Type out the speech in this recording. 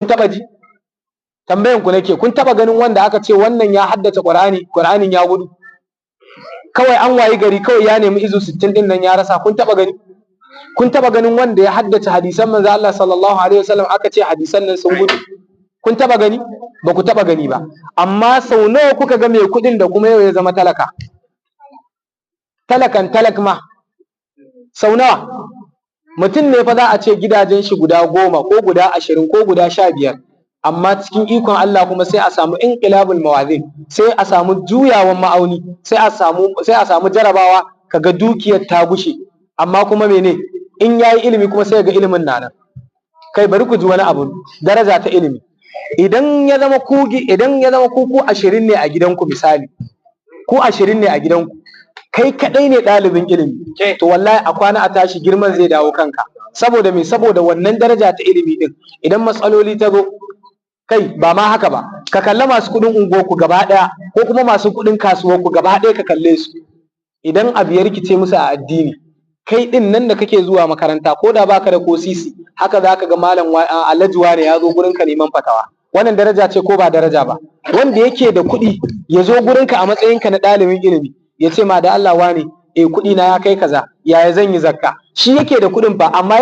taba ji tambayan ku nake, kun taba ganin wanda aka ce wannan ya haddace Qur'anin ya gudu kawai an wayi gari kawai ya nemi izu 60 din nan ya rasa? Kun taba gani? Kun taba ganin wanda ya haddace hadisan manzo Allah sallallahu alaihi wasallam aka ce hadisan nan sun gudu? Kun taba gani? Ba ku taba gani ba. Amma sau nawa kuka ga mai kudin da kuma yau ya zama talaka? Talakan talak ma sau nawa? Mutum ne fa za a ce gidajen shi guda 10 ko guda 20 ko guda 15, amma cikin ikon Allah kuma sai a samu inqilabul mawazin, sai a samu juyawan ma'auni, sai a samu jarabawa kaga dukiyar ta gushe, amma kuma mene in yayi ilimi kuma sai ga ilimin nan. Kai bari ku ji wani abu, daraja ta ilimi. Idan ya zama ku 20 ne a gidanku misali, ku 20 ne a gidanku, kai kadai ne ɗalibin ilimi, to wallahi a kwana a tashi girman zai dawo kanka. Saboda me? Saboda wannan daraja ta ilimi din. Idan matsaloli ta zo, kai ba ma haka ba, ka kalla masu kudin unguwarku gaba daya ko kuma masu kudin kasuwarku gaba daya, ka kalle su. Idan abu ya rikice musu a addini, kai din nan da kake zuwa makaranta ko da baka da ko sisi, haka zaka ga malam Alhaji wane ya zo gurin ka neman fatawa. Wannan daraja ce ko ba daraja ba? Wanda yake da kuɗi ya zo gurin ka a matsayin ka na ɗalibin ilimi, ya ce ma da Allah wane, kuɗi na ya kai kaza, yaya zan yi zakka? Shi yake da kuɗin fa, amma